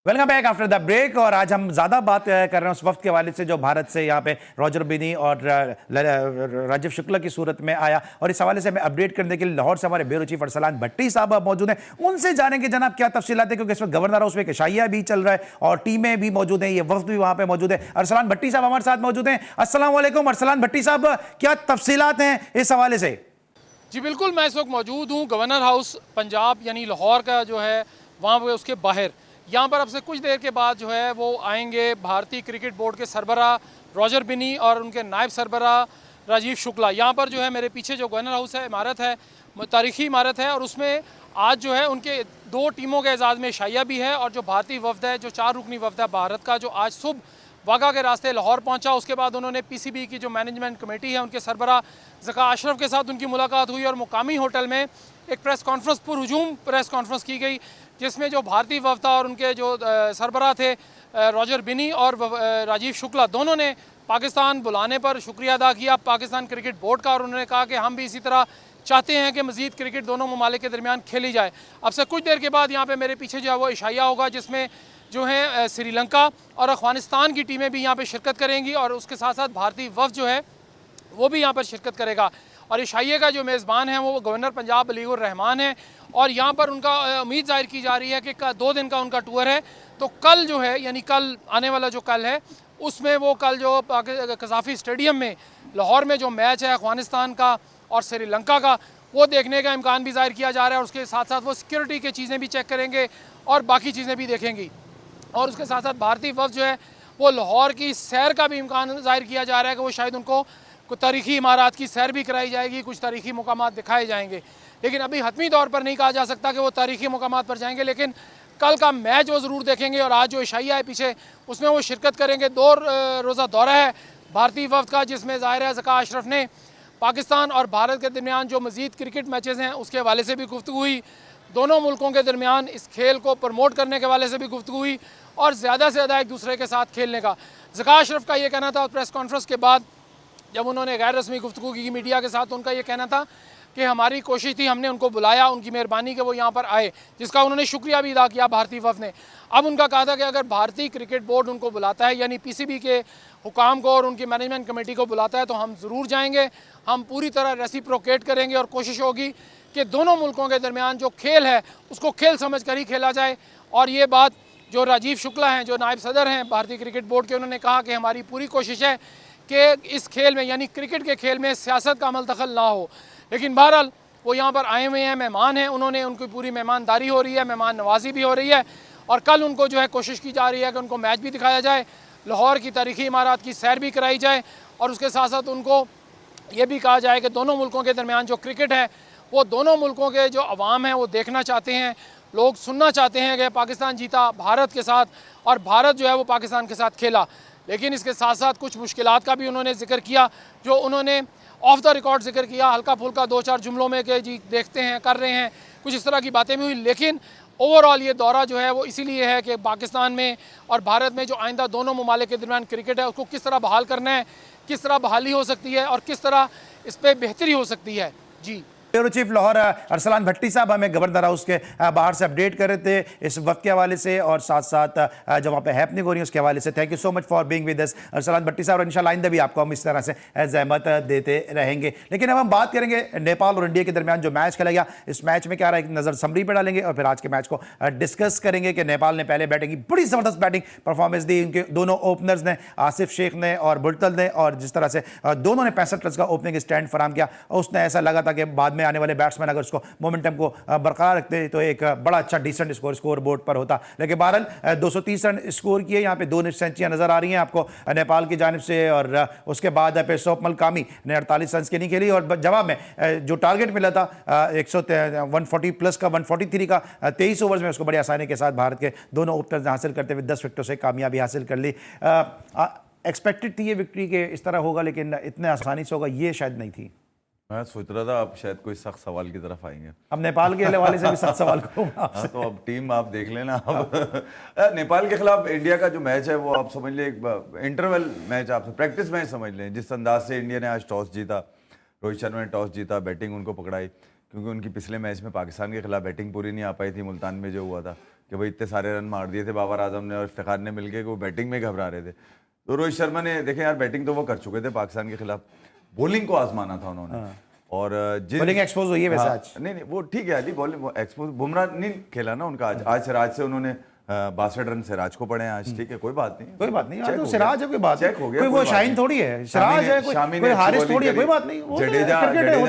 A: Welcome back after the break. और आज हम ज़्यादा बात कर रहे हैं उस वक्त के हवाले से जो भारत से यहाँ पे रॉजर बिनी और राजीव शुक्ला की सूरत में आया, और इस हवाले से हमें अपडेट करने के लिए लाहौर से हमारे ब्यूरो चीफ अरसलान भट्टी साहब मौजूद हैं। उनसे जानेंगे जनाब क्या तफसीलात है, क्योंकि इसमें गवर्नर हाउस में एक इशाइया भी चल रहा है और टीमें भी मौजूद हैं, ये वफ्द भी वहाँ पे मौजूद है। अरसलान भट्टी साहब हमारे साथ मौजूद हैं। अस्सलाम वालेकुम अरसलान भट्टी साहब, क्या तफसीलात हैं इस हवाले से?
I: जी बिल्कुल, मैं इस वक्त मौजूद हूँ गवर्नर हाउस पंजाब यानी लाहौर का जो है वहाँ पे, उसके बाहर। यहाँ पर अब से कुछ देर के बाद जो है वो आएंगे भारतीय क्रिकेट बोर्ड के सरबरा रॉजर बिनी और उनके नायब सरबरा राजीव शुक्ला। यहाँ पर जो है मेरे पीछे जो गवर्नर हाउस है, इमारत है, तारीखी इमारत है, और उसमें आज जो है उनके 2 टीमों के एजाज़ में शाइया भी है। और जो भारतीय वफ्द है, जो 4 रुकनी वफ्द है भारत का, जो आज सुबह वाघा के रास्ते लाहौर पहुंचा, उसके बाद उन्होंने PCB की जो मैनेजमेंट कमेटी है उनके सरबरा ज़का अशरफ के साथ उनकी मुलाकात हुई और मुकामी होटल में एक प्रेस कॉन्फ्रेंस, पुरहुजूम प्रेस कॉन्फ्रेंस की गई, जिसमें जो भारतीय वफ्द और उनके जो सरबरा थे रॉजर बिनी और राजीव शुक्ला, दोनों ने पाकिस्तान बुलाने पर शुक्रिया अदा किया पाकिस्तान क्रिकेट बोर्ड का, और उन्होंने कहा कि हम भी इसी तरह चाहते हैं कि मज़ीद क्रिकेट दोनों ममालिक के दरमियान खेली जाए। अब से कुछ देर के बाद यहाँ पे मेरे पीछे जो है वो इशाइया होगा, जिसमें जो है श्रीलंका और अफ़गानिस्तान की टीमें भी यहाँ पे शिरकत करेंगी, और उसके साथ साथ भारतीय वफ्द जो है वो भी यहाँ पर शिरकत करेगा। और इशाइये का जो मेज़बान है वो गवर्नर पंजाब अलीउर रहमान है, और यहाँ पर उनका उम्मीद जाहिर की जा रही है कि 2 दिन का उनका टूर है। तो कल जो है, यानी कल आने वाला जो कल है, उसमें वो कल जो कज़ाफ़ी स्टेडियम में लाहौर में जो मैच है अफ़गानिस्तान का और श्रीलंका का, वो देखने का इम्कान भी जाहिर किया जा रहा है। और उसके साथ साथ वो सिक्योरिटी की चीज़ें भी चेक करेंगे और बाकी चीज़ें भी देखेंगी। और उसके साथ साथ भारतीय वफ्द जो है वो लाहौर की सैर का भी इम्कान जाहिर किया जा रहा है कि वो शायद उनको कुछ तारीख़ी इमारत की सैर भी कराई जाएगी, कुछ तारीख़ी मुकामात दिखाए जाएंगे। लेकिन अभी हतमी तौर पर नहीं कहा जा सकता कि वो तारीख़ी मुकामात पर जाएंगे, लेकिन कल का मैच वो ज़रूर देखेंगे। और आज जो इशाइया है पीछे, उसमें वो शिरकत करेंगे। 2 रोज़ा दौरा है भारतीय वफ्द का, जिसमें ज़ाहिर है ज़का अशरफ ने पाकिस्तान और भारत के दरमियान जो मज़ीद क्रिकेट मैचेज़ हैं उसके हवाले से भी गुफ्तगू हुई, दोनों मुल्कों के दरमियान इस खेल को प्रमोट करने के हवाले से भी गुफ्तगू हुई, और ज़्यादा से ज़्यादा एक दूसरे के साथ खेलने का। ज़का अशरफ का ये कहना था प्रेस कॉन्फ्रेंस के बाद, जब उन्होंने गैर रस्मी गुफ्तगू की मीडिया के साथ, उनका ये कहना था कि हमारी कोशिश थी, हमने उनको बुलाया, उनकी मेहरबानी कि वो यहाँ पर आए, जिसका उन्होंने शुक्रिया भी अदा किया भारतीय वफ्द ने। अब उनका कहा था कि अगर भारतीय क्रिकेट बोर्ड उनको बुलाता है, यानी PCB के हुकाम को और उनकी मैनेजमेंट कमेटी को बुलाता है, तो हम ज़रूर जाएंगे। हम पूरी तरह रेसिप्रोकेट करेंगे और कोशिश होगी कि दोनों मुल्कों के दरमियान जो खेल है उसको खेल समझ कर ही खेला जाए। और ये बात जो राजीव शुक्ला हैं, जो नायब सदर हैं भारतीय क्रिकेट बोर्ड के, उन्होंने कहा कि हमारी पूरी कोशिश है कि इस खेल में, यानी क्रिकेट के खेल में सियासत का अमल दखल ना हो। लेकिन बहरहाल वो यहाँ पर आए हुए हैं, मेहमान हैं, उन्होंने उनकी पूरी मेहमानदारी हो रही है, मेहमान नवाजी भी हो रही है। और कल उनको जो है कोशिश की जा रही है कि उनको मैच भी दिखाया जाए, लाहौर की तारीख़ी इमारत की सैर भी कराई जाए, और उसके साथ साथ उनको ये भी कहा जाए कि दोनों मुल्कों के दरमियान जो क्रिकेट है वो दोनों मुल्कों के जो अवाम हैं वो देखना चाहते हैं, लोग सुनना चाहते हैं कि पाकिस्तान जीता भारत के साथ, और भारत जो है वो पाकिस्तान के साथ खेला। लेकिन इसके साथ साथ कुछ मुश्किलात का भी उन्होंने जिक्र किया, जो उन्होंने ऑफ द रिकॉर्ड जिक्र किया, हल्का फुल्का 2-4 जुमलों में कि जी देखते हैं, कर रहे हैं, कुछ इस तरह की बातें भी हुई। लेकिन ओवरऑल ये दौरा जो है वो इसीलिए है कि पाकिस्तान में और भारत में जो आइंदा दोनों ममालिक के दरमियान क्रिकेट है उसको किस तरह बहाल करना है, किस तरह बहाली हो सकती है और किस तरह इस पर बेहतरी हो सकती है। जी
A: ब्यूरो चीफ लाहौर अरसलान भट्टी साहब हमें गवर्नर हाउस के बाहर से अपडेट कर रहे थे इस वक्त के हवाले से और साथ साथ जो वहाँ पे हैपनिंग हो रही है उसके हवाले से। Thank you so much for being with us Arsalan Bhatti साहब, और इंशाल्लाह आइंदा भी आपको हम इस तरह से ज़हमत देते रहेंगे। लेकिन अब हम बात करेंगे नेपाल और इंडिया के दरमियान जो मैच खेला गया, इस मैच में क्या रहा, एक नज़र समरी पर डालेंगे और फिर आज के मैच को डिस्कस करेंगे कि नेपाल ने पहले बैटिंग की, बड़ी ज़बरदस्त बैटिंग परफॉर्मेंस दी इनके दोनों ओपनर्स ने, आसिफ शेख ने और बुल्टल ने, और जिस तरह से दोनों ने 65 रन का ओपनिंग स्टैंड फराम किया, उसने ऐसा लगा था कि बाद में आने वाले बैट्समैन अगर उसको मोमेंटम को बरकरार रखते तो एक बड़ा अच्छा डिसेंट स्कोर बोर्ड पर होता। लेकिन बहरहाल 230 रन स्कोर किए, यहाँ पे 2 सेंचुरियाँ नजर आ रही हैं आपको नेपाल की जानिब से, और उसके बाद फिर सोपमल कामी ने 48 रन की नहीं खेली, और जवाब में जो टारगेट मिला था 140 प्लस का 143 का 23 ओवर्स में उसको बड़ी आसानी के साथ भारत के दोनों ओपनर्स ने हासिल करते हुए 10 विकेटों से कामयाबी हासिल कर ली। एक्सपेक्टेड थी ये विक्ट्री के इस तरह होगा, लेकिन इतने आसानी से होगा ये शायद नहीं थी।
B: मैं सोच रहा था आप शायद कोई सख्त सवाल की तरफ आएंगे।
A: अब नेपाल के हवाले से भी सख्त सवाल करूंगा।
B: हाँ, तो अब टीम आप देख लेना। अब नेपाल के खिलाफ इंडिया का जो मैच है वो आप समझ लें एक इंटरवल मैच, आप प्रैक्टिस मैच समझ लें। जिस अंदाज से इंडिया ने आज टॉस जीता, रोहित शर्मा ने टॉस जीता, बैटिंग उनको पकड़ाई, क्योंकि उनकी पिछले मैच में पाकिस्तान के खिलाफ बैटिंग पूरी नहीं आ पाई थी। मुल्तान में जो हुआ था कि भाई इतने सारे रन मार दिए थे बाबर आजम ने और इफ्तिखार ने मिलकर, वो बैटिंग में घबरा रहे थे। तो रोहित शर्मा ने देखें यार बैटिंग तो वो कर चुके थे पाकिस्तान के खिलाफ, बॉलिंग को आजमाना था उन्होंने। और
A: बॉलिंग एक्सपोज हुई है वैसे आज।
B: नहीं वो ठीक है अली, बॉलिंग एक्सपोज बुमराह नहीं खेला ना उनका आज सिराज से उन्होंने 62 रन सिराज को पड़े हैं आज। ठीक है कोई बात नहीं,
A: कोई बात नहीं, आज तो सिराज है, कोई बात
B: चेक हो गया,
A: कोई वो शाहीन थोड़ी है, सिराज है, कोई हारिस थोड़ी है, कोई बात नहीं।
B: जडेजा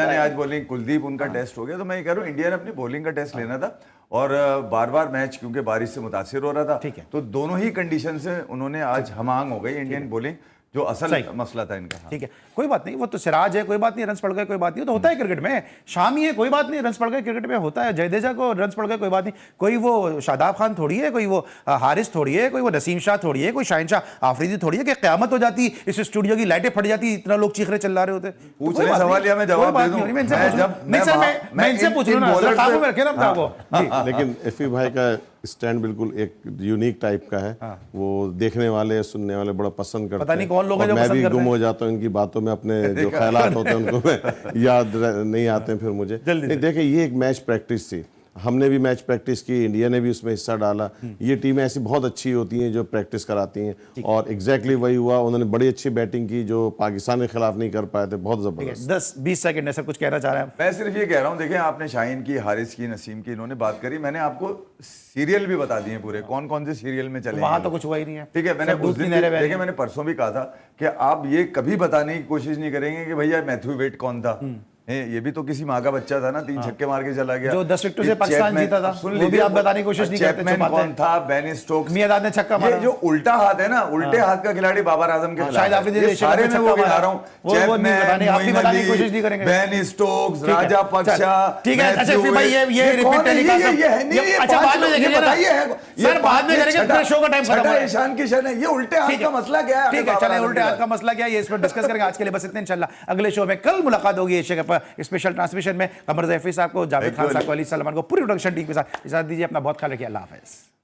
B: ने आज बॉलिंग, कुलदीप उनका टेस्ट हो गया। तो मैं कह रहा हूँ इंडिया ने अपनी बॉलिंग का टेस्ट लेना था, और बार बार मैच क्योंकि बारिश से मुतासिर हो रहा था,
A: ठीक है,
B: तो दोनों ही कंडीशन से उन्होंने आज हमांग हो गई इंडियन बॉलिंग, जो असल मसला था इनका।
A: ठीक है कोई बात नहीं, वो तो सिराज है, कोई बात नहीं, रन्स पड़ गए कोई बात नहीं, तो होता है क्रिकेट में। शामी है कोई बात नहीं, रन्स पड़ गए क्रिकेट में होता है। जडेजा को रन्स पड़ गए कोई बात नहीं, कोई वो शादाब खान थोड़ी है, कोई वो हारिस थोड़ी है, कोई वो नसीम शाह थोड़ी है, कोई शाहीन शाह आफरीदी थोड़ी है कि क़यामत हो जाती, इस स्टूडियो की लाइटें फट जाती, इतना लोग चीखरे चिल्ला रहे होते।
B: पूछ ले सवाल या मैं जवाब दे दूं?
A: मैं इनसे पूछ रहा हूं, काबू में रखे ना अपने को।
D: लेकिन एफी भाई का स्टैंड बिल्कुल एक यूनिक टाइप का है, वो देखने वाले सुनने वाले बड़ा पसंद करते हैं।
A: पता नहीं कौन लोग हैं जो
D: मैं
A: पसंद
D: भी
A: करते
D: गुम
A: हैं।
D: हो जाता हूँ इनकी बातों में, अपने जो ख्यालात होते हैं उनको मैं याद नहीं आते हैं फिर मुझे। नहीं देखिए ये एक मैच प्रैक्टिस थी, हमने भी मैच प्रैक्टिस की, इंडिया ने भी उसमें हिस्सा डाला। ये टीमें ऐसी बहुत अच्छी होती हैं जो प्रैक्टिस कराती हैं, और एग्जैक्टली वही हुआ। उन्होंने बड़ी अच्छी बैटिंग की जो पाकिस्तान के खिलाफ नहीं कर पाए थे, बहुत जबरदस्त।
A: 10-20 सेकंड ऐसा कुछ कहना चाह रहे हैं?
B: मैं सिर्फ ये कह रहा हूँ, देखें आपने शाहीन की, हारिस की, नसीम की इन्होंने बात करी, मैंने आपको सीरियल भी बता दिए पूरे, कौन कौन से सीरियल में चले।
A: वहां तो कुछ हुआ ही नहीं है।
B: ठीक है, मैंने उस दिन देखे, मैंने परसों भी कहा था कि आप ये कभी बताने की कोशिश नहीं करेंगे कि भैया मैथ्यू वेट कौन था। ये भी तो किसी माँ का बच्चा था ना, 3 छक्के मार के चला गया,
A: जो 10 विकेटों से पाकिस्तान जीता था।
B: सुन
A: वो भी आप बताने की कोशिश नहीं करते,
B: चैपमैन कौन था, बेन स्टोक्स,
A: मियादाद ने छक्का मारा,
B: जो उल्टा हाथ है ना, उल्टे हाथ का खिलाड़ी बाबर आजम के खिलाफ,
A: शायद आफरीदी ने
B: सारे में वो गिना रहा हूं, चैपमैन,
A: आप भी बताने की कोशिश नहीं करेंगे,
B: बेन स्टोक्स, राजा पक्षा।
A: ठीक है, अच्छा फिर भाई ये रिपीट टेलीकास्ट, अच्छा बाद में देखेंगे ना सर, बाद में करेंगे, पूरे शो का टाइम खत्म है।
B: ईशान किशन है, ये उल्टे हाथ का मसला क्या है?
A: ठीक है चलें, उल्टे हाथ का मसला क्या है ये इस पर डिस्कस करेंगे। आज के लिए बस इतने, इंशाल्लाह अगले शो में कल मुलाकात होगी एशिया कप स्पेशल ट्रांसमिशन में। कमर ज़ैफी साहब को, जावेद खान साहब को, अली सलमान को, पूरी प्रोडक्शन टीम के साथ इजाज़त दीजिए। अपना बहुत ख्याल रखिए, अल्लाह हाफ़िज़।